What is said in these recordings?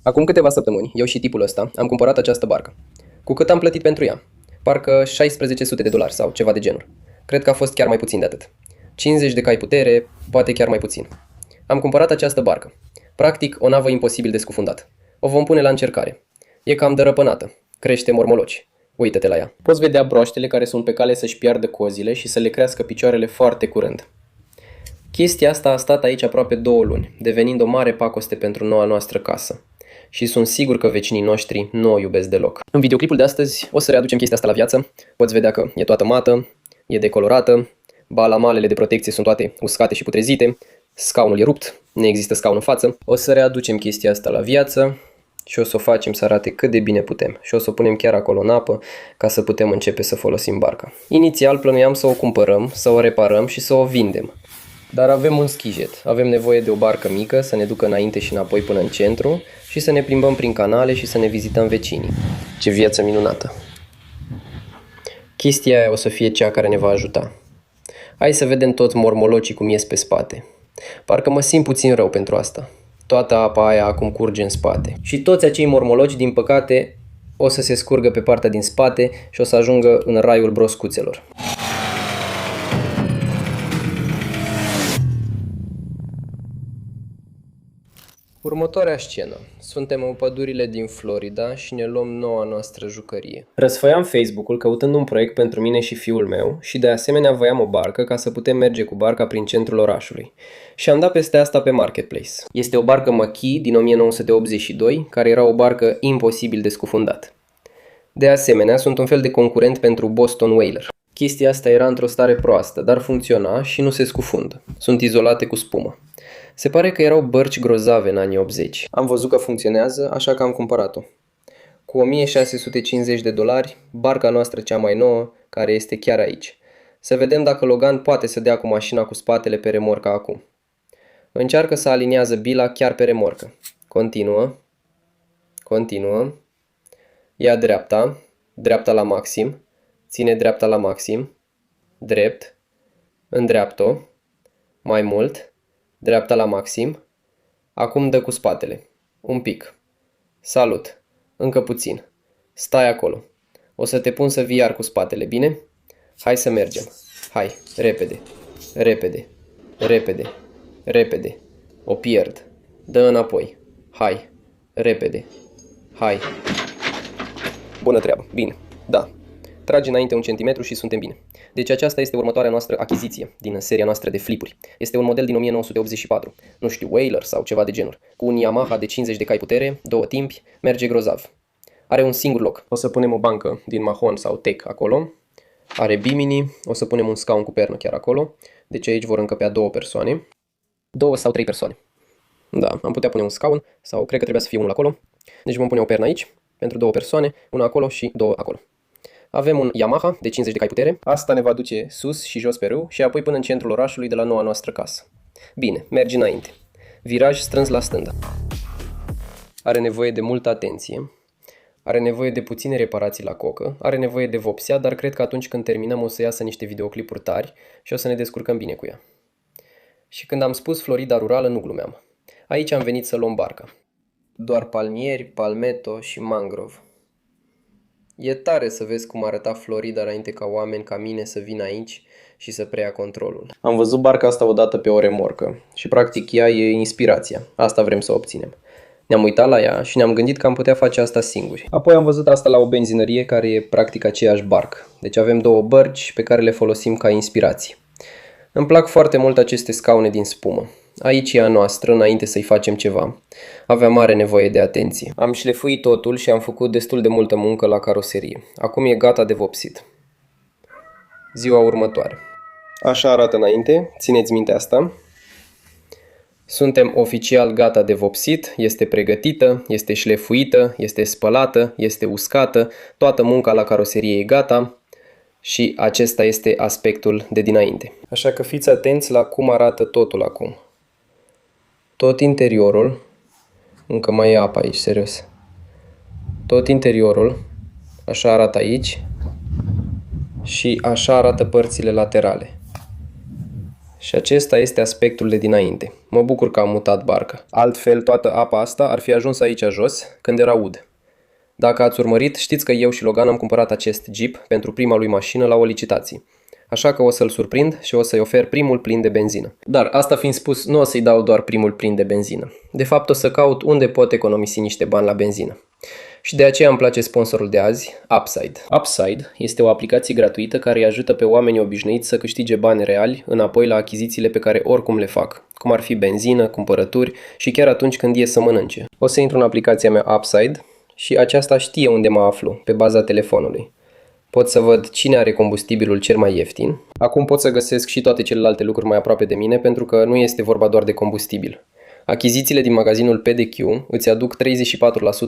Acum câteva săptămâni, eu și tipul ăsta am cumpărat această barcă. Cu cât am plătit pentru ea? Parcă 1600 de dolari sau ceva de genul. Cred că a fost chiar mai puțin de atât. 50 de cai putere, poate chiar mai puțin. Am cumpărat această barcă. Practic, o navă imposibil de scufundat. O vom pune la încercare. E cam dărăpânată. Crește mormoloci. Uită-te la ea. Poți vedea broaștele care sunt pe cale să-și piardă cozile și să le crească picioarele foarte curând. Chestia asta a stat aici aproape 2 luni, devenind o mare pacoste pentru noua noastră casă. Și sunt sigur că vecinii noștri nu o iubesc deloc. În videoclipul de astăzi o să readucem chestia asta la viață. Poți vedea că e toată mată, e decolorată, balamalele de protecție sunt toate uscate și putrezite, scaunul e rupt, nu există scaun în față. O să readucem chestia asta la viață și o să o facem să arate cât de bine putem. Și o să o punem chiar acolo în apă ca să putem începe să folosim barca. Inițial plănuiam să o cumpărăm, să o reparăm și să o vindem. Dar avem un schijet, avem nevoie de o barcă mică să ne ducă înainte și înapoi până în centru și să ne plimbăm prin canale și să ne vizităm vecinii. Ce viață minunată! Chestia aia o să fie cea care ne va ajuta. Hai să vedem toți mormolocii cum ies pe spate. Parcă mă simt puțin rău pentru asta. Toată apa aia acum curge în spate. Și toți acei mormoloci, din păcate, o să se scurgă pe partea din spate și o să ajungă în raiul broscuțelor. Următoarea scenă. Suntem în pădurile din Florida și ne luăm noua noastră jucărie. Răsfăiam Facebook-ul căutând un proiect pentru mine și fiul meu și de asemenea voiam o barcă ca să putem merge cu barca prin centrul orașului. Și am dat peste asta pe Marketplace. Este o barcă McKee din 1982, care era o barcă imposibil de scufundat. De asemenea, sunt un fel de concurent pentru Boston Whaler. Chestia asta era într-o stare proastă, dar funcționa și nu se scufundă. Sunt izolate cu spumă. Se pare că erau bărci grozave în anii 80. Am văzut că funcționează, așa că am cumpărat-o. Cu 1650 de dolari, barca noastră cea mai nouă, care este chiar aici. Să vedem dacă Logan poate să dea cu mașina cu spatele pe remorcă acum. Încearcă să aliniază bila chiar pe remorcă. Continuă. Continuă. Ia dreapta. Dreapta la maxim. Ține dreapta la maxim. Drept. Îndreaptă-o. Mai mult. Dreapta la maxim. Acum dă cu spatele. Un pic. Salut. Încă puțin. Stai acolo. O să te pun să vii iar cu spatele, bine? Hai să mergem. Hai, repede. Repede. Repede. Repede. O pierd. Dă înapoi. Hai. Repede. Hai. Bună treabă. Bine. Da. Trage înainte 1 centimetru și suntem bine. Deci aceasta este următoarea noastră achiziție din seria noastră de flipuri. Este un model din 1984, nu știu, Whaler sau ceva de genul, cu un Yamaha de 50 de cai putere, 2 timpi, merge grozav. Are un singur loc. O să punem o bancă din mahon sau tec acolo. Are bimini, o să punem un scaun cu pernă chiar acolo. Deci aici vor încăpea 2 persoane. 2 sau 3 persoane. Da, am putea pune un scaun sau cred că trebuia să fie unul acolo. Deci vom pune o pernă aici pentru 2 persoane, una acolo și 2 acolo. Avem un Yamaha de 50 de cai putere. Asta ne va duce sus și jos pe râu și apoi până în centrul orașului de la noua noastră casă. Bine, mergi înainte. Viraj strâns la stânga. Are nevoie de multă atenție. Are nevoie de puține reparații la cocă. Are nevoie de vopsea, dar cred că atunci când terminăm o să iasă niște videoclipuri tari și o să ne descurcăm bine cu ea. Și când am spus Florida rurală, nu glumeam. Aici am venit să luăm barca. Doar palmieri, palmetto și mangrove. E tare să vezi cum arăta Florida înainte ca oameni ca mine să vină aici și să preia controlul. Am văzut barca asta odată pe o remorcă și practic ea e inspirația. Asta vrem să obținem. Ne-am uitat la ea și ne-am gândit că am putea face asta singuri. Apoi am văzut asta la o benzinărie care e practic aceeași barcă. Deci avem 2 bărci pe care le folosim ca inspirație. Îmi plac foarte mult aceste scaune din spumă. Aici e a noastră, înainte să-i facem ceva. Avea mare nevoie de atenție. Am șlefuit totul și am făcut destul de multă muncă la caroserie. Acum e gata de vopsit. Ziua următoare. Așa arată înainte, țineți minte asta. Suntem oficial gata de vopsit, este pregătită, este șlefuită, este spălată, este uscată, toată munca la caroserie e gata. Și acesta este aspectul de dinainte. Așa că fiți atenți la cum arată totul acum. Tot interiorul, încă mai e apă aici, serios. Tot interiorul, așa arată aici și așa arată părțile laterale. Și acesta este aspectul de dinainte. Mă bucur că am mutat barca. Altfel, toată apa asta ar fi ajuns aici jos când era ud. Dacă ați urmărit, știți că eu și Logan am cumpărat acest Jeep pentru prima lui mașină la o licitație. Așa că o să-l surprind și o să-i ofer primul plin de benzină. Dar asta fiind spus, nu o să-i dau doar primul plin de benzină. De fapt, o să caut unde pot economisi niște bani la benzină. Și de aceea îmi place sponsorul de azi, Upside. Upside este o aplicație gratuită care îi ajută pe oamenii obișnuiți să câștige bani reali înapoi la achizițiile pe care oricum le fac, cum ar fi benzină, cumpărături și chiar atunci când ies să mănânce. O să intru în aplicația mea Upside și aceasta știe unde mă aflu, pe baza telefonului. Pot să văd cine are combustibilul cel mai ieftin. Acum pot să găsesc și toate celelalte lucruri mai aproape de mine pentru că nu este vorba doar de combustibil. Achizițiile din magazinul PDQ îți aduc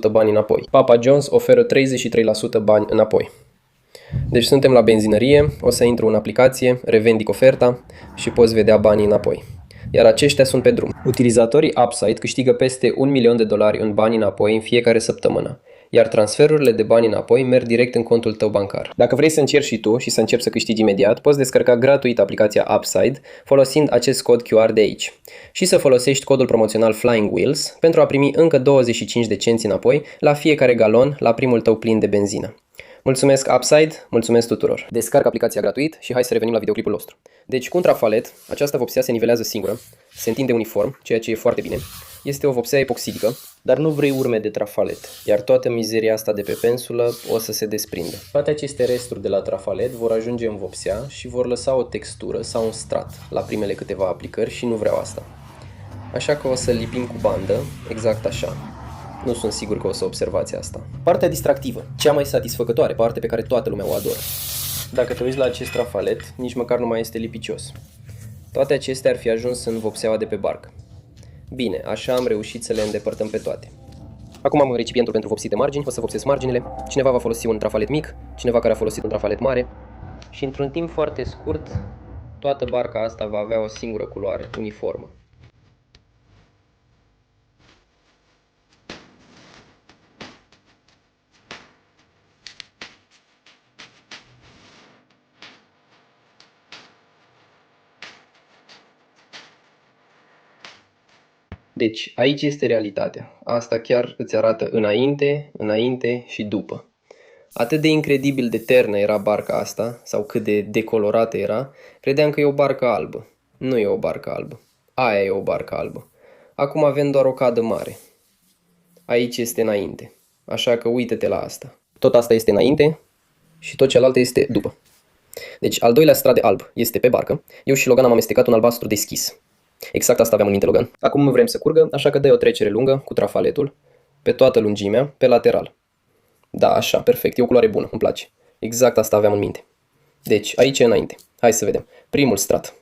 34% bani înapoi. Papa John's oferă 33% bani înapoi. Deci suntem la benzinărie, o să intru în aplicație, revendic oferta și poți vedea banii înapoi. Iar aceștia sunt pe drum. Utilizatorii Upside câștigă peste $1.000.000 în bani înapoi în fiecare săptămână. Iar transferurile de bani înapoi merg direct în contul tău bancar. Dacă vrei să încerci și tu și să începi să câștigi imediat, poți descărca gratuit aplicația Upside folosind acest cod QR de aici. Și să folosești codul promoțional Flying Wheels pentru a primi încă 25 de cenți înapoi la fiecare galon la primul tău plin de benzină. Mulțumesc Upside, mulțumesc tuturor! Descarcă aplicația gratuit și hai să revenim la videoclipul nostru. Deci cu un trafalet, această vopsea se nivelează singură, se întinde uniform, ceea ce e foarte bine. Este o vopsea epoxidică, dar nu vrei urme de trafalet, iar toată mizeria asta de pe pensulă o să se desprindă. Toate aceste resturi de la trafalet vor ajunge în vopsea și vor lăsa o textură sau un strat la primele câteva aplicări și nu vreau asta. Așa că o să lipim cu bandă, exact așa. Nu sunt sigur că o să observați asta. Partea distractivă, cea mai satisfăcătoare parte pe care toată lumea o adoră. Dacă te uiți la acest trafalet, nici măcar nu mai este lipicios. Toate acestea ar fi ajuns în vopseaua de pe barcă. Bine, așa am reușit să le îndepărtăm pe toate. Acum am recipientul pentru vopsite margini, o să vopsesc marginile. Cineva va folosi un trafalet mic, cineva care a folosit un trafalet mare. Și într-un timp foarte scurt, toată barca asta va avea o singură culoare, uniformă. Deci, aici este realitatea. Asta chiar îți arată înainte și după. Atât de incredibil de ternă era barca asta, sau cât de decolorată era, credeam că e o barcă albă. Nu e o barcă albă. Aia e o barcă albă. Acum avem doar o cadă mare. Aici este înainte. Așa că uită-te la asta. Tot asta este înainte și tot cealaltă este după. Deci, al doilea strat de alb este pe barcă. Eu și Logan am amestecat un albastru deschis. Exact asta aveam în minte, Logan. Acum vrem să curgă, așa că dai o trecere lungă cu trafaletul, pe toată lungimea, pe lateral. Da, așa, perfect, e o culoare bună, îmi place. Exact asta aveam în minte. Deci, aici e înainte. Hai să vedem. Primul strat.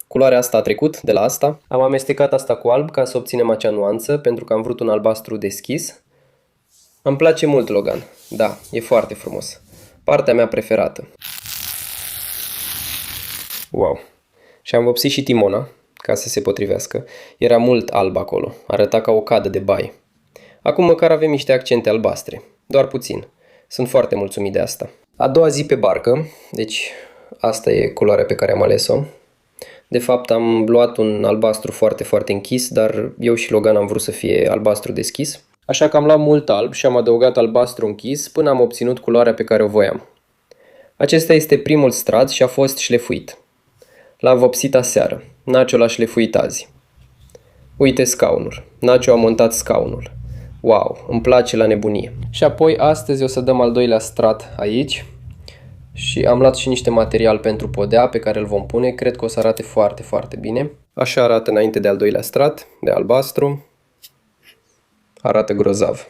Culoarea asta a trecut de la asta. Am amestecat asta cu alb ca să obținem acea nuanță, pentru că am vrut un albastru deschis. Îmi place mult, Logan. Da, e foarte frumos. Partea mea preferată. Wow. Și am vopsit și timona, ca să se potrivească. Era mult alb acolo, arăta ca o cadă de baie. Acum măcar avem niște accente albastre, doar puțin. Sunt foarte mulțumit de asta. A doua zi pe barcă, deci asta e culoarea pe care am ales-o. De fapt am luat un albastru foarte, foarte închis, dar eu și Logan am vrut să fie albastru deschis. Așa că am luat mult alb și am adăugat albastru închis până am obținut culoarea pe care o voiam. Acesta este primul strat și a fost șlefuit. L-am vopsit aseară. Nacio l-a șlefuit azi. Uite scaunul. Nacio a montat scaunul. Wow, îmi place la nebunie. Și apoi astăzi o să dăm al doilea strat aici. Și am luat și niște material pentru podea pe care îl vom pune. Cred că o să arate foarte, foarte bine. Așa arată înainte de al doilea strat, de albastru. Arată grozav.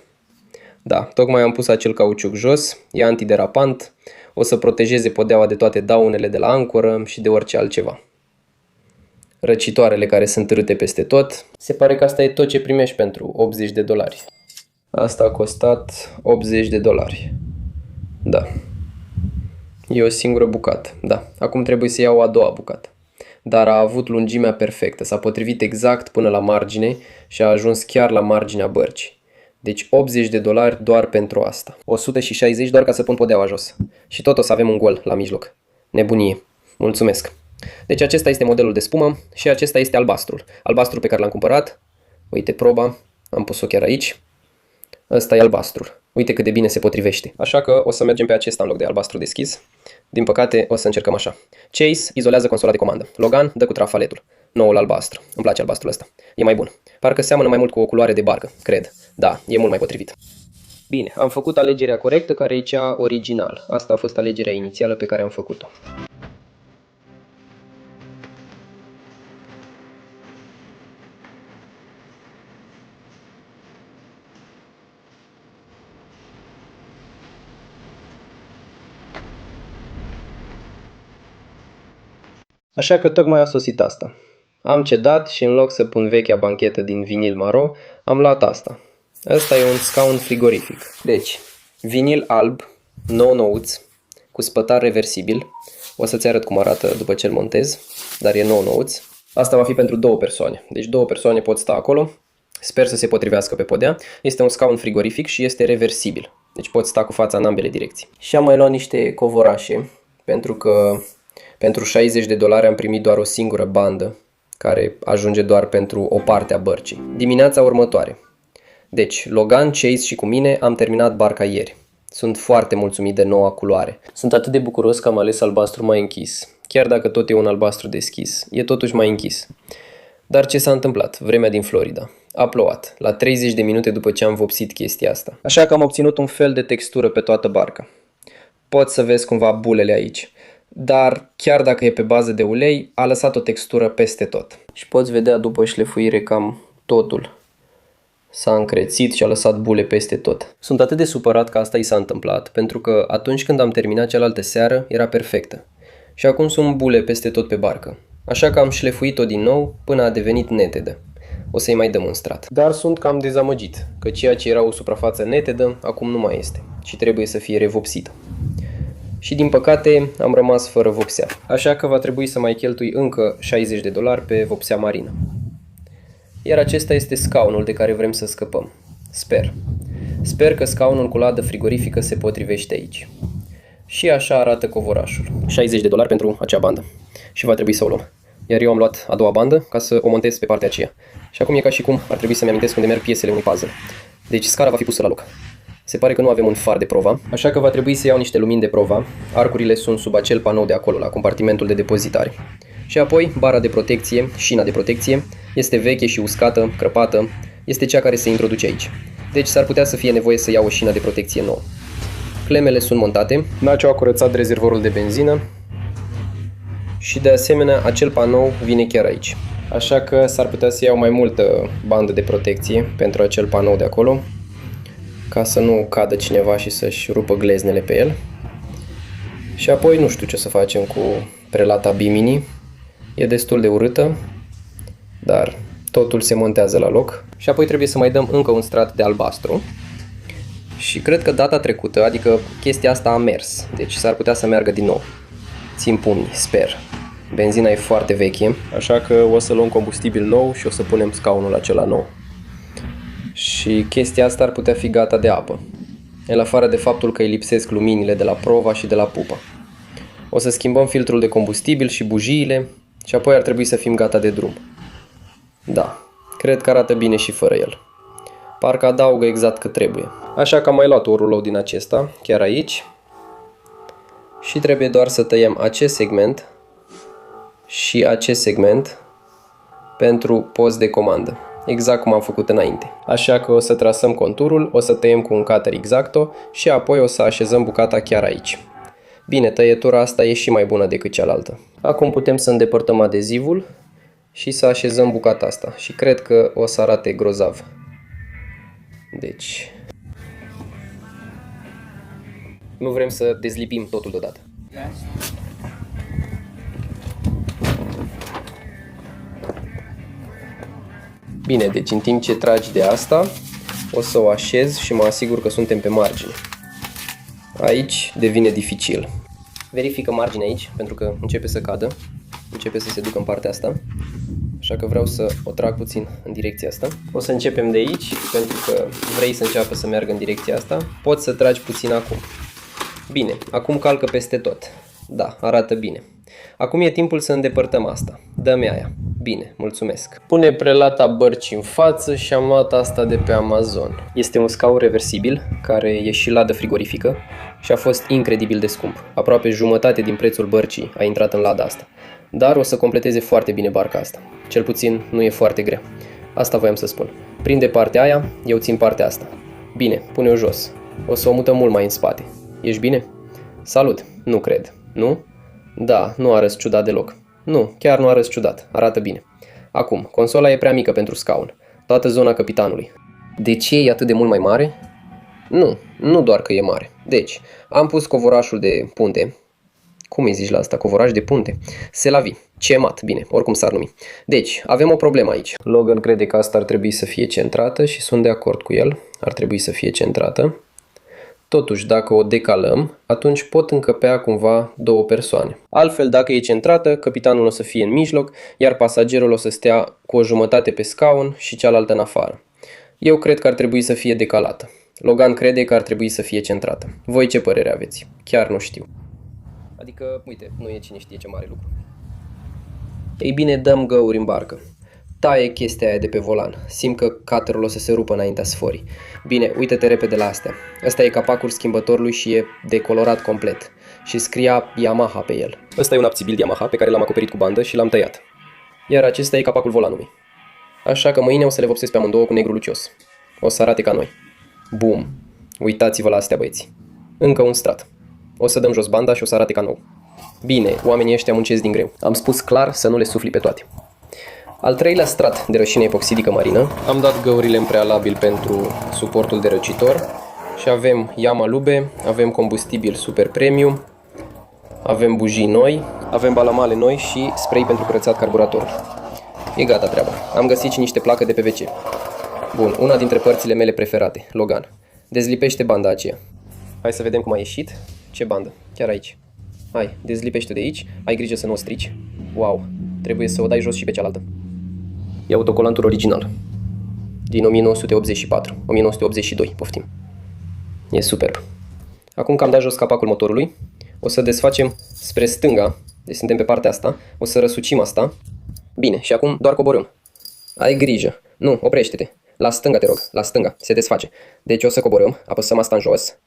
Da, tocmai am pus acel cauciuc jos. E antiderapant. O să protejeze podeaua de toate daunele de la ancoră și de orice altceva. Răcitoarele care sunt râte peste tot. Se pare că asta e tot ce primești pentru $80. Asta a costat $80. Da. E o singură bucată. Da. Acum trebuie să iau a doua bucată. Dar a avut lungimea perfectă. S-a potrivit exact până la margine și a ajuns chiar la marginea bărcii. Deci $80 doar pentru asta. 160 doar ca să pun podeaua jos. Și tot o să avem un gol la mijloc. Nebunie. Mulțumesc. Deci acesta este modelul de spumă și acesta este albastrul. Albastrul pe care l-am cumpărat. Uite proba, am pus-o chiar aici. Ăsta e albastrul. Uite cât de bine se potrivește. Așa că o să mergem pe acesta în loc de albastru deschis. Din păcate o să încercăm așa. Chase izolează consola de comandă. Logan dă cu trafaletul. Noul albastru. Îmi place albastrul ăsta. E mai bun. Parcă seamănă mai mult cu o culoare de barcă, cred. Da, e mult mai potrivit. Bine, am făcut alegerea corectă, care e cea originală. Asta a fost alegerea inițială pe care am făcut-o. Așa că tocmai a sosit asta. Am cedat și în loc să pun vechea banchetă din vinil maro, am luat asta. Asta e un scaun frigorific. Deci, vinil alb, nou-nouț, cu spătar reversibil. O să-ți arăt cum arată după ce îl montez, dar e nou-nouț. Asta va fi pentru 2 persoane. Deci 2 persoane pot sta acolo. Sper să se potrivească pe podea. Este un scaun frigorific și este reversibil. Deci poți sta cu fața în ambele direcții. Și am mai luat niște covorașe, pentru că pentru $60 am primit doar o singură bandă, care ajunge doar pentru o parte a bărcii. Dimineața următoare. Deci, Logan, Chase și cu mine am terminat barca ieri. Sunt foarte mulțumit de noua culoare. Sunt atât de bucuros că am ales albastru mai închis. Chiar dacă tot e un albastru deschis, e totuși mai închis. Dar ce s-a întâmplat? Vremea din Florida. A plouat, la 30 de minute după ce am vopsit chestia asta. Așa că am obținut un fel de textură pe toată barca. Poți să vezi cumva bulele aici. Dar chiar dacă e pe bază de ulei, a lăsat o textură peste tot. Și poți vedea după șlefuire cam totul s-a încrețit și a lăsat bule peste tot. Sunt atât de supărat că asta i s-a întâmplat, pentru că atunci când am terminat cealaltă seară, era perfectă. Și acum sunt bule peste tot pe barcă. Așa că am șlefuit-o din nou până a devenit netedă. O să-i mai dăm un strat. Dar sunt cam dezamăgit, că ceea ce era o suprafață netedă, acum nu mai este și trebuie să fie revopsită. Și din păcate am rămas fără vopsea. Așa că va trebui să mai cheltui încă $60 pe vopsea marină. Iar acesta este scaunul de care vrem să scăpăm. Sper. Sper că scaunul cu ladă frigorifică se potrivește aici. Și așa arată covorașul. $60 pentru acea bandă. Și va trebui să o luăm. Iar eu am luat a doua bandă ca să o montez pe partea aceea. Și acum e ca și cum ar trebui să-mi amintesc unde merg piesele unui puzzle. Deci scara va fi pusă la loc. Se pare că nu avem un far de prova, așa că va trebui să iau niște lumini de prova. Arcurile sunt sub acel panou de acolo, la compartimentul de depozitare. Și apoi, bara de protecție, șina de protecție, este veche și uscată, crăpată, este cea care se introduce aici. Deci s-ar putea să fie nevoie să iau o șină de protecție nouă. Clemele sunt montate, Nacio a curățat rezervorul de benzină și de asemenea acel panou vine chiar aici. Așa că s-ar putea să iau mai multă bandă de protecție pentru acel panou de acolo, ca să nu cadă cineva și să-și rupă gleznele pe el. Și apoi nu știu ce să facem cu prelata Bimini. E destul de urâtă, dar totul se montează la loc. Și apoi trebuie să mai dăm încă un strat de albastru. Și cred că data trecută, adică chestia asta a mers, deci s-ar putea să meargă din nou. Țin pumni, sper. Benzina e foarte veche, așa că o să luăm combustibil nou și o să punem scaunul acela nou. Și chestia asta ar putea fi gata de apă, în afară de faptul că îi lipsesc luminile de la prova și de la pupă. O să schimbăm filtrul de combustibil și bujiile și apoi ar trebui să fim gata de drum. Da, cred că arată bine și fără el. Parcă adaugă exact cât trebuie. Așa că am mai luat un rulou din acesta, chiar aici. Și trebuie doar să tăiem acest segment și acest segment pentru post de comandă. Exact cum am făcut înainte. Așa că o să trasăm conturul, o să tăiem cu un cutter X-Acto și apoi o să așezăm bucata chiar aici. Bine, tăietura asta e și mai bună decât cealaltă. Acum putem să îndepărtăm adezivul și să așezăm bucata asta. Și cred că o să arate grozav. Deci, nu vrem să dezlipim totul deodată. Bine, deci în timp ce tragi de asta, o să o așez și mă asigur că suntem pe margine. Aici devine dificil. Verifică marginea aici, pentru că începe să cadă, începe să se ducă în partea asta. Așa că vreau să o trag puțin în direcția asta. O să începem de aici, pentru că vrei să înceapă să meargă în direcția asta. Poți să tragi puțin acum. Bine, acum calcă peste tot. Da, arată bine. Acum e timpul să îndepărtăm asta. Dă-mi aia. Bine, mulțumesc. Pune prelata bărcii în față și am luat asta de pe Amazon. Este un scaun reversibil care e și ladă frigorifică și a fost incredibil de scump. Aproape jumătate din prețul bărcii a intrat în lada asta. Dar o să completeze foarte bine barca asta. Cel puțin nu e foarte grea. Asta voiam să spun. Prinde partea aia, eu țin partea asta. Bine, pune-o jos. O să o mutăm mult mai în spate. Ești bine? Salut! Nu cred. Nu? Da, nu arăți ciudat deloc. Nu, chiar nu arăți ciudat. Arată bine. Acum, consola e prea mică pentru scaun. Toată zona capitanului. De ce e atât de mult mai mare? Nu doar că e mare. Deci, am pus covorașul de punte. Cum îi zici la asta? Covoraș de punte. Selavi. Cemat. Bine, oricum s-ar numi. Deci, avem o problemă aici. Logan crede că asta ar trebui să fie centrată și sunt de acord cu el. Ar trebui să fie centrată. Totuși, dacă o decalăm, atunci pot încăpea cumva două persoane. Altfel, dacă e centrată, capitanul o să fie în mijloc, iar pasagerul o să stea cu o jumătate pe scaun și cealaltă în afară. Eu cred că ar trebui să fie decalată. Logan crede că ar trebui să fie centrată. Voi ce părere aveți? Chiar nu știu. Adică, uite, nu e cine știe ce mare lucru. Ei bine, dăm găuri în barcă. Taie chestia aia de pe volan. Simt că cutter-ul o să se rupă înaintea sforii. Bine, uite-te repede la astea. Ăsta e capacul schimbătorului și e decolorat complet. Și scria Yamaha pe el. Ăsta e un abțibil Yamaha pe care l-am acoperit cu bandă și l-am tăiat. Iar acesta e capacul volanului. Așa că mâine o să le vopsesc pe amândouă cu negru lucios. O să arate ca noi. Bum! Uitați-vă la astea, băieți. Încă un strat. O să dăm jos banda și o să arate ca nou. Bine, oamenii ăștia muncesc din greu. Am spus clar să nu le sufli pe toate. Al treilea strat de rășină epoxidică marină. Am dat găurile în prealabil pentru suportul de răcitor. Și avem Yama Lube, avem combustibil super premium, avem bujii noi, avem balamale noi și spray pentru curățat carburatorul. E gata treaba. Am găsit și niște placă de PVC. Bun, una dintre părțile mele preferate, Logan. Dezlipește banda aceea. Hai să vedem cum a ieșit. Ce bandă? Chiar aici. Hai, dezlipește de aici. Ai grijă să nu o strici. Wow, trebuie să o dai jos și pe cealaltă. E autocolantul original. Din 1984. 1982, poftim. E superb. Acum că am dat jos capacul motorului, o să desfacem spre stânga. Deci suntem pe partea asta. O să răsucim asta. Bine, și acum doar coborâm. Ai grijă. Nu, oprește-te. La stânga, te rog. La stânga. Se desface. Deci o să coborâm. Apăsăm asta în jos.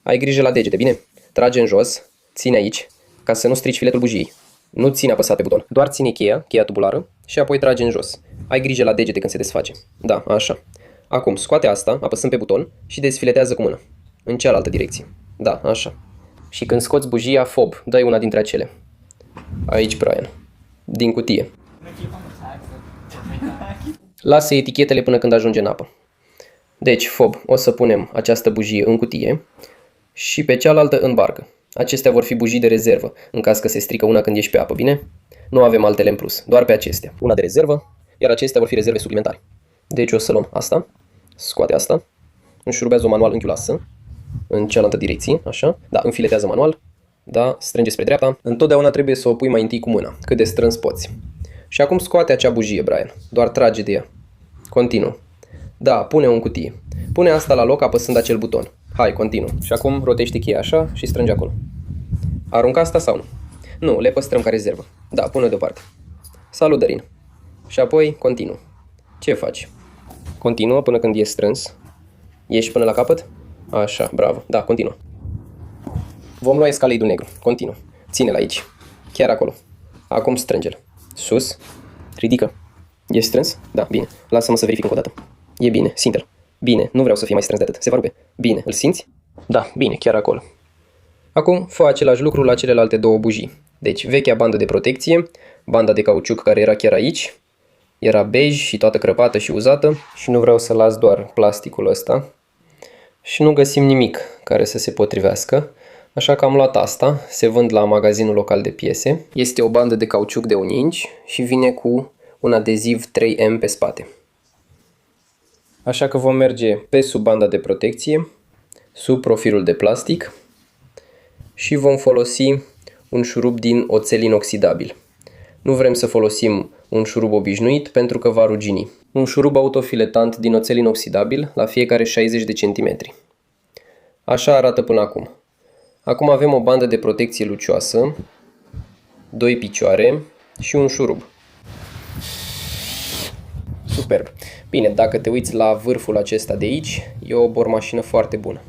Ai grijă la degete, bine? Trage în jos. Ține aici. Ca să nu strici filetul bujiei. Nu ține apăsat pe buton. Doar ține cheia tubulară și apoi trage în jos. Ai grijă la degete când se desface. Da, așa. Acum, scoate asta, apăsăm pe buton și desfiletează cu mâna. În cealaltă direcție. Da, așa. Și când scoți bujia, fob, dai una dintre acele. Aici, Brian. Din cutie. Lasă etichetele până când ajunge în apă. Deci, fob, o să punem această bujie în cutie și pe cealaltă în barcă. Acestea vor fi bujii de rezervă, în caz că se strică una când ești pe apă, bine? Nu avem altele în plus, doar pe acestea. Una de rezervă, iar acestea vor fi rezerve suplimentare. Deci o să luăm asta, scoate asta, înșurubează-o manual închiulasă, în cealaltă direcție, așa, da, înfiletează manual, da, strânge spre dreapta. Întotdeauna trebuie să o pui mai întâi cu mâna, cât de strâns poți. Și acum scoate acea bujie, Brian, doar trage de ea. Continuă. Da, pune-o în cutie. Pune asta la loc apăsând acel buton. Hai, continuă. Și acum rotește cheia așa și strânge acolo. Arunca asta sau nu? Nu, le păstrăm ca rezervă. Da, pune-o deoparte. Salut, Dărin. Și apoi continuă. Ce faci? Continuă până când e strâns. Ieși până la capăt? Așa, bravo. Da, continuă. Vom lua escaleidul negru. Continuă. Ține-l aici. Chiar acolo. Acum strânge-l. Sus. Ridică. E strâns? Da, bine. Lasă-mă să verific încă o dată. E bine, simte-l. Bine, nu vreau să fie mai strâns de atât. Se va rupe. Bine, îl simți? Da, bine, chiar acolo. Acum fă același lucru la celelalte două bujii. Deci vechea bandă de protecție, banda de cauciuc care era chiar aici, era bej și toată crăpată și uzată și nu vreau să las doar plasticul ăsta. Și nu găsim nimic care să se potrivească, așa că am luat asta, se vând la magazinul local de piese. Este o bandă de cauciuc de 1 inch și vine cu un adeziv 3M pe spate. Așa că vom merge pe sub banda de protecție, sub profilul de plastic și vom folosi un șurub din oțel inoxidabil. Nu vrem să folosim un șurub obișnuit pentru că va rugini. Un șurub autofiletant din oțel inoxidabil la fiecare 60 de centimetri. Așa arată până acum. Acum avem o bandă de protecție lucioasă 2 picioare și un șurub. Superb! Bine, dacă te uiți la vârful acesta de aici, e o bormașină foarte bună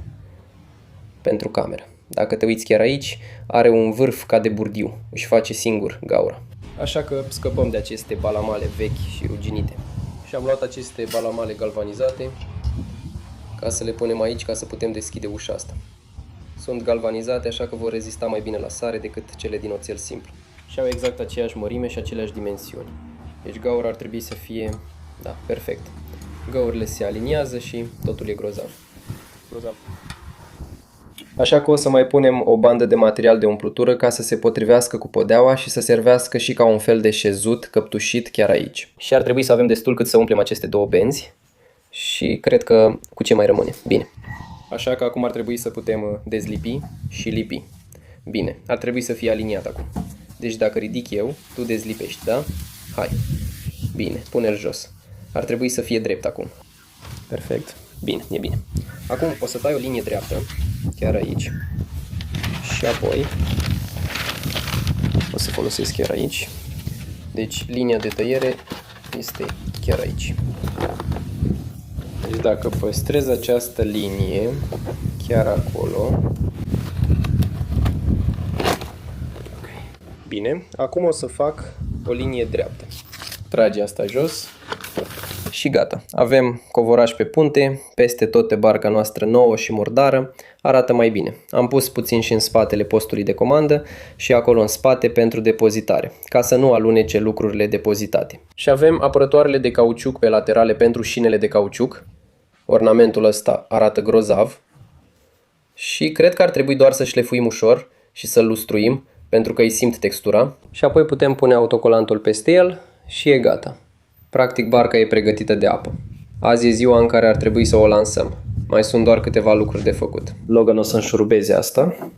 pentru cameră. Dacă te uiți chiar aici, are un vârf ca de burdiu, își face singur gaura. Așa că scăpăm de aceste balamale vechi și ruginite. Și am luat aceste balamale galvanizate ca să le punem aici, ca să putem deschide ușa asta. Sunt galvanizate, așa că vor rezista mai bine la sare decât cele din oțel simplu. Și au exact aceeași mărime și aceleași dimensiuni. Deci gaura ar trebui să fie, da, perfect. Găurile se aliniază și totul e grozav. Așa că o să mai punem o bandă de material de umplutură ca să se potrivească cu podeaua și să servească și ca un fel de șezut căptușit chiar aici. Și ar trebui să avem destul cât să umplem aceste două benzi și cred că cu ce mai rămâne. Bine. Așa că acum ar trebui să putem dezlipi și lipi. Bine, ar trebui să fie aliniat acum. Deci dacă ridic eu, tu dezlipești, da? Hai. Bine, pune-l jos. Ar trebui să fie drept acum. Perfect. Bine, e bine. Acum o să tai o linie dreaptă, chiar aici. Și apoi o să folosesc chiar aici. Deci linia de tăiere este chiar aici. Deci dacă păstrez această linie chiar acolo. Bine, acum o să fac o linie dreaptă. Trage asta jos. Și gata. Avem covoraj pe punte, peste tot pe barca noastră nouă și murdară, arată mai bine. Am pus puțin și în spatele postului de comandă și acolo în spate pentru depozitare, ca să nu alunece lucrurile depozitate. Și avem apărătoarele de cauciuc pe laterale pentru șinele de cauciuc. Ornamentul ăsta arată grozav și cred că ar trebui doar să șlefuim ușor și să-l lustruim pentru că îi simt textura. Și apoi putem pune autocolantul peste el și e gata. Practic barca e pregătită de apă. Azi e ziua în care ar trebui să o lansăm. Mai sunt doar câteva lucruri de făcut. Logan o să înșurubeze asta.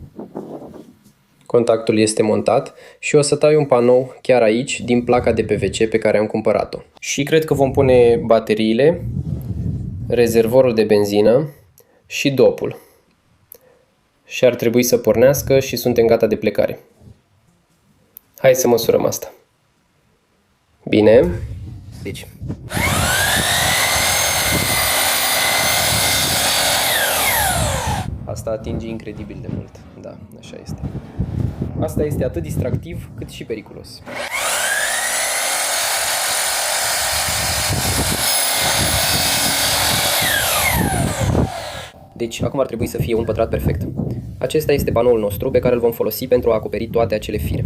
Contactul este montat și o să tai un panou chiar aici din placa de PVC pe care am cumpărat-o. Și cred că vom pune bateriile, rezervorul de benzină și dopul. Și ar trebui să pornească și suntem gata de plecare. Hai să măsurăm asta. Bine. Deci. Asta atinge incredibil de mult. Da, așa este. Asta este atât distractiv cât și periculos. Deci, acum ar trebui să fie un pătrat perfect. Acesta este panoul nostru pe care îl vom folosi pentru a acoperi toate acele fire.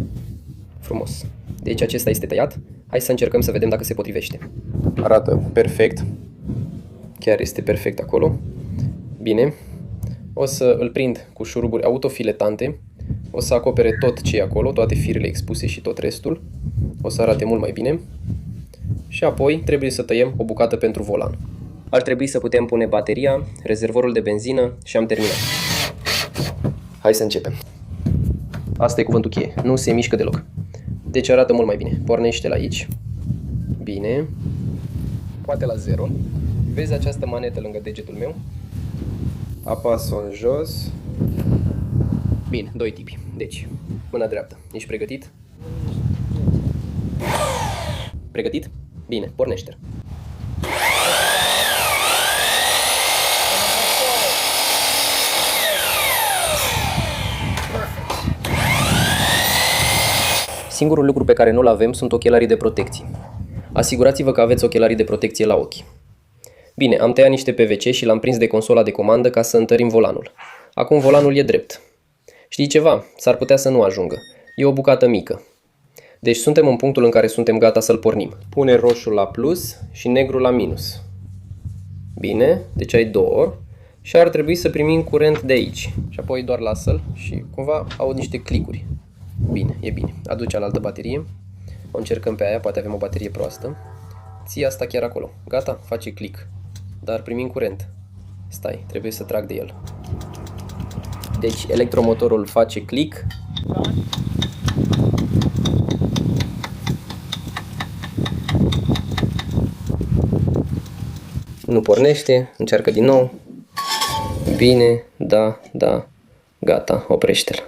Frumos. Deci acesta este tăiat. Hai să încercăm să vedem dacă se potrivește. Arată perfect. Chiar este perfect acolo. Bine. O să îl prind cu șuruburi autofiletante. O să acopere tot ce e acolo, toate firele expuse și tot restul. O să arate mult mai bine. Și apoi trebuie să tăiem o bucată pentru volan. Ar trebui să putem pune bateria, rezervorul de benzină și am terminat. Hai să începem. Asta e cuvântul cheie. Nu se mișcă deloc. Deci arată mult mai bine. Pornește la aici. Bine. Poate la 0. Vezi această manetă lângă degetul meu? Apasă-o în jos. Bine, 2 tipi. Deci, mâna dreaptă. Ești pregătit? Pregătit? Bine, pornește. Singurul lucru pe care nu-l avem sunt ochelarii de protecție. Asigurați-vă că aveți ochelarii de protecție la ochi. Bine, am tăiat niște PVC și l-am prins de consola de comandă ca să întărim volanul. Acum volanul e drept. Știi ceva? S-ar putea să nu ajungă. E o bucată mică. Deci suntem în punctul în care suntem gata să-l pornim. Pune roșul la plus și negru la minus. Bine, deci ai 2 și ar trebui să primim curent de aici. Și apoi doar lasă-l și cumva aud niște clicuri. Bine, e bine. Adu cealaltă baterie. O încercăm pe aia, poate avem o baterie proastă. Ții asta chiar acolo. Gata, face click. Dar primim curent. Stai, trebuie să trag de el. Deci electromotorul face click. Nu pornește, încearcă din nou. Bine, da, gata, oprește-l.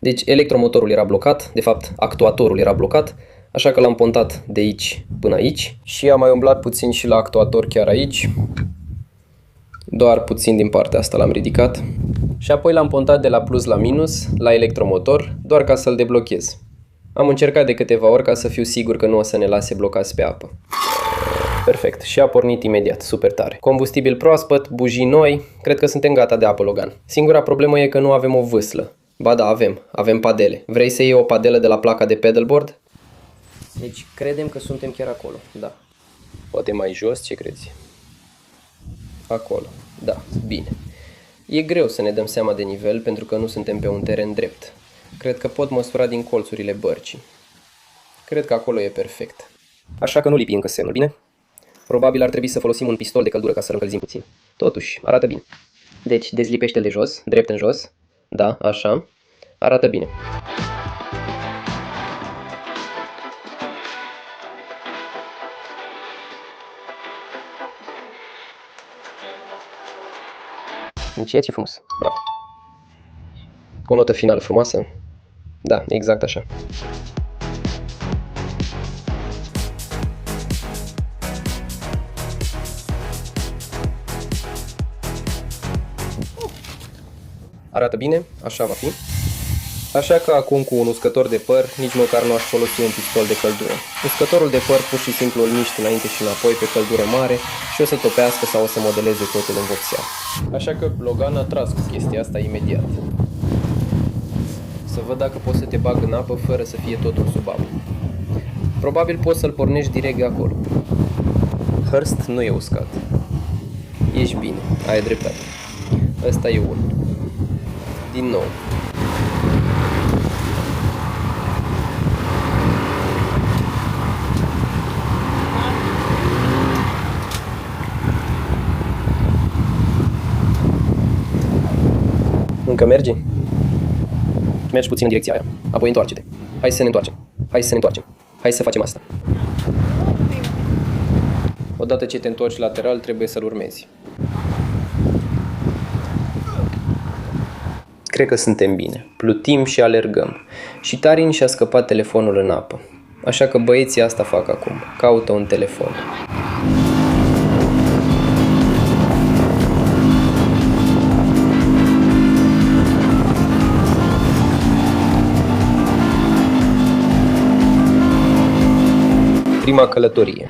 Deci electromotorul era blocat, de fapt actuatorul era blocat, așa că l-am pontat de aici până aici și am mai umblat puțin și la actuator chiar aici. Doar puțin din partea asta l-am ridicat. Și apoi l-am pontat de la plus la minus la electromotor, doar ca să-l deblochez. Am încercat de câteva ori ca să fiu sigur că nu o să ne lase blocați pe apă. Perfect. Și a pornit imediat. Super tare. Combustibil proaspăt, bujii noi. Cred că suntem gata de apă, Logan. Singura problemă e că nu avem o vâslă. Ba da, avem padele. Vrei să iei o padelă de la placa de pedalboard? Deci credem că suntem chiar acolo. Da. Poate mai jos, ce crezi? Acolo. Da, bine. E greu să ne dăm seama de nivel pentru că nu suntem pe un teren drept. Cred că pot măsura din colțurile bărcii. Cred că acolo e perfect. Așa că nu lipi încă semnul, bine? Probabil ar trebui să folosim un pistol de căldură ca să-l încălzim puțin. Totuși, arată bine. Deci, dezlipește-l de jos, drept în jos. Da, așa. Arată bine. Încet și frumos. Bravo. O notă finală frumoasă. Da, exact așa. Arată bine, așa va fi. Așa că acum cu un uscător de păr, nici măcar nu aș folosi un pistol de căldură. Uscătorul de păr pur și simplu îl miști înainte și înapoi pe căldură mare și o să topească sau o să modeleze totul în vopsea. Așa că Logan a tras cu chestia asta imediat. Să văd dacă poți să te bag în apă fără să fie totul sub apă. Probabil poți să-l pornești direct de acolo. Hurst nu e uscat. Ești bine, ai dreptate. Ăsta e unul. Din nou. Încă mergi? Mergi puțin în direcția aia. Apoi întoarce-te. Hai să ne întoarcem. Hai să ne întoarcem. Hai să facem asta. Odată ce te întorci lateral, trebuie să-l urmezi. Cred că suntem bine. Plutim și alergăm. Și Tarin și-a scăpat telefonul în apă. Așa că băieții asta fac acum. Caută un telefon. Prima călătorie.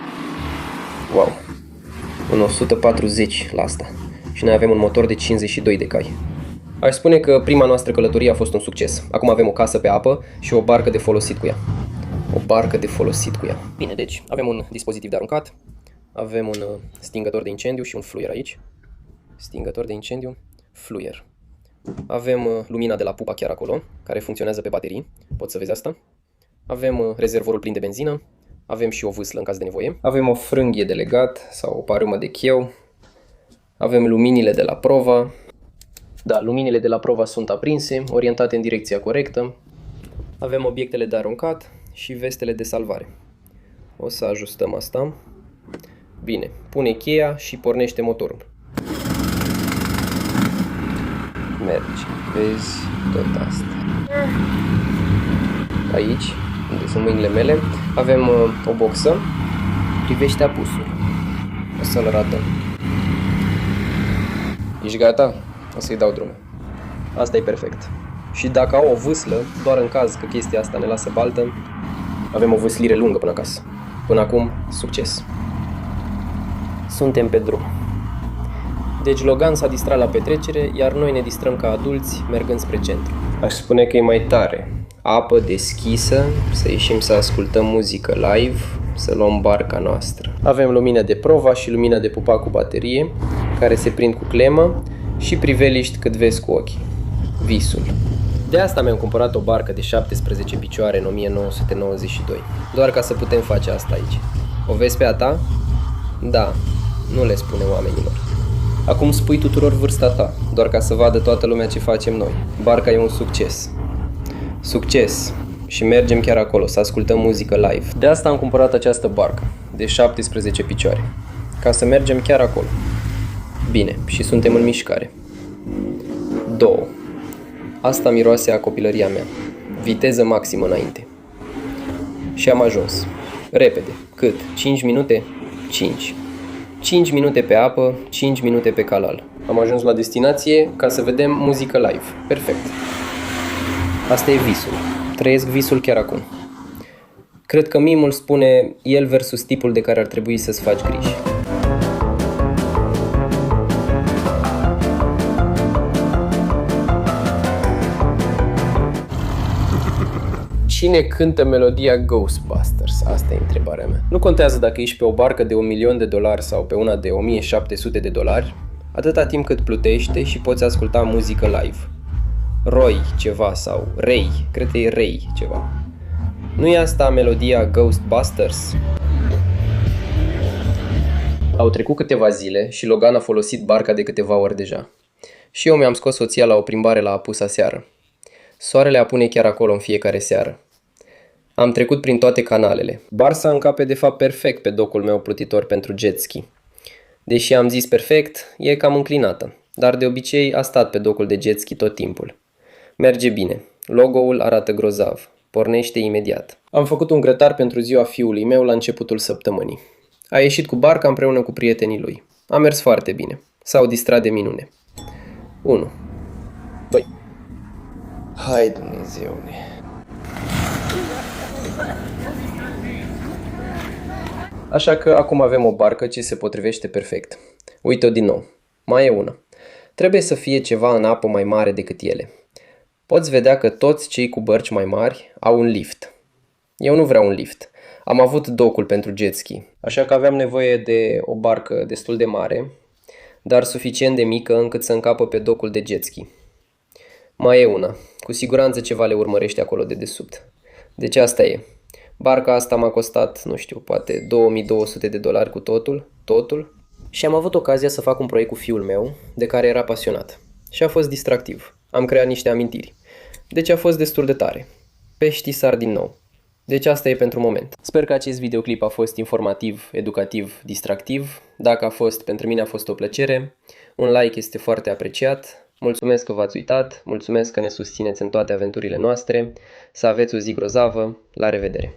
Wow. Un 140 la asta. Și noi avem un motor de 52 de cai. Aș spune că prima noastră călătorie a fost un succes. Acum avem o casă pe apă și o barcă de folosit cu ea. O barcă de folosit cu ea. Bine, deci avem un dispozitiv de aruncat. Avem un stingător de incendiu și un fluier aici. Stingător de incendiu, fluier. Avem lumina de la pupa chiar acolo, care funcționează pe baterii. Poți să vezi asta. Avem rezervorul plin de benzină. Avem și o vâslă în caz de nevoie. Avem o frânghie de legat sau o parâmă de cheu. Avem luminile de la prova. Da, luminile de la prova sunt aprinse, orientate în direcția corectă. Avem obiectele de aruncat și vestele de salvare. O să ajustăm asta. Bine, pune cheia și pornește motorul. Merge, vezi tot asta. Aici, unde sunt mâinile mele, avem o boxă. Privește apusul. O să-l arătăm. Ești gata? O să-i dau drumul. Asta e perfect. Și dacă au o vâslă, doar în caz că chestia asta ne lasă baltă, avem o vâslire lungă până acasă. Până acum, succes. Suntem pe drum. Deci Logan s-a distrat la petrecere, iar noi ne distrăm ca adulți mergând spre centru. Aș spune că e mai tare. Apă deschisă, să ieșim să ascultăm muzică live, să luăm barca noastră. Avem lumina de prova și lumina de pupa cu baterie, care se prind cu clemă și priveliști cât vezi cu ochii. Visul. De asta mi-am cumpărat o barcă de 17 picioare în 1992, doar ca să putem face asta aici. O vezi pe a ta? Da, nu le spune oamenilor. Acum spui tuturor vârsta ta, doar ca să vadă toată lumea ce facem noi. Barca e un succes. Succes! Și mergem chiar acolo, să ascultăm muzică live. De asta am cumpărat această barcă, de 17 picioare, ca să mergem chiar acolo. Bine, și suntem în mișcare. 2, Asta miroase a copilăria mea. Viteză maximă înainte. Și am ajuns. Repede. Cât? 5 minute? 5. 5 minute pe apă, 5 minute pe calal. Am ajuns la destinație ca să vedem muzică live. Perfect. Asta e visul. Trăiesc visul chiar acum. Cred că mimul spune el versus tipul de care ar trebui să-ți faci griji. Cine cântă melodia Ghostbusters? Asta e întrebarea mea. Nu contează dacă ești pe o barcă de $1.000.000 sau pe una de $1.700, atâta timp cât plutește și poți asculta muzică live. Roy ceva sau Ray, cred că e Ray ceva. Nu e asta melodia Ghostbusters? Au trecut câteva zile și Logan a folosit barca de câteva ori deja. Și eu mi-am scos soția la o plimbare la apus aseară. Soarele apune chiar acolo în fiecare seară. Am trecut prin toate canalele. Barsa încape de fapt perfect pe docul meu plutitor pentru jet ski. Deși am zis perfect, e cam înclinată, dar de obicei a stat pe docul de jet ski tot timpul. Merge bine. Logo-ul arată grozav. Pornește imediat. Am făcut un grătar pentru ziua fiului meu la începutul săptămânii. A ieșit cu barca împreună cu prietenii lui. A mers foarte bine. S-au distrat de minune. 1. 2. Hai Dumnezeule! Așa că acum avem o barcă ce se potrivește perfect. Uite-o din nou. Mai e una. Trebuie să fie ceva în apă mai mare decât ele. Poți vedea că toți cei cu bărci mai mari au un lift. Eu nu vreau un lift. Am avut docul pentru jet ski, așa că aveam nevoie de o barcă destul de mare, dar suficient de mică încât să încapă pe docul de jet ski. Mai e una. Cu siguranță ceva le urmărește acolo de desubt. Deci asta e. Barca asta m-a costat, nu știu, poate $2.200 cu totul. Și am avut ocazia să fac un proiect cu fiul meu, de care era pasionat. Și a fost distractiv. Am creat niște amintiri. Deci a fost destul de tare. Peștii sar din nou. Deci asta e pentru moment. Sper că acest videoclip a fost informativ, educativ, distractiv. Dacă a fost, pentru mine a fost o plăcere. Un like este foarte apreciat. Mulțumesc că v-ați uitat, mulțumesc că ne susțineți în toate aventurile noastre. Să aveți o zi grozavă. La revedere!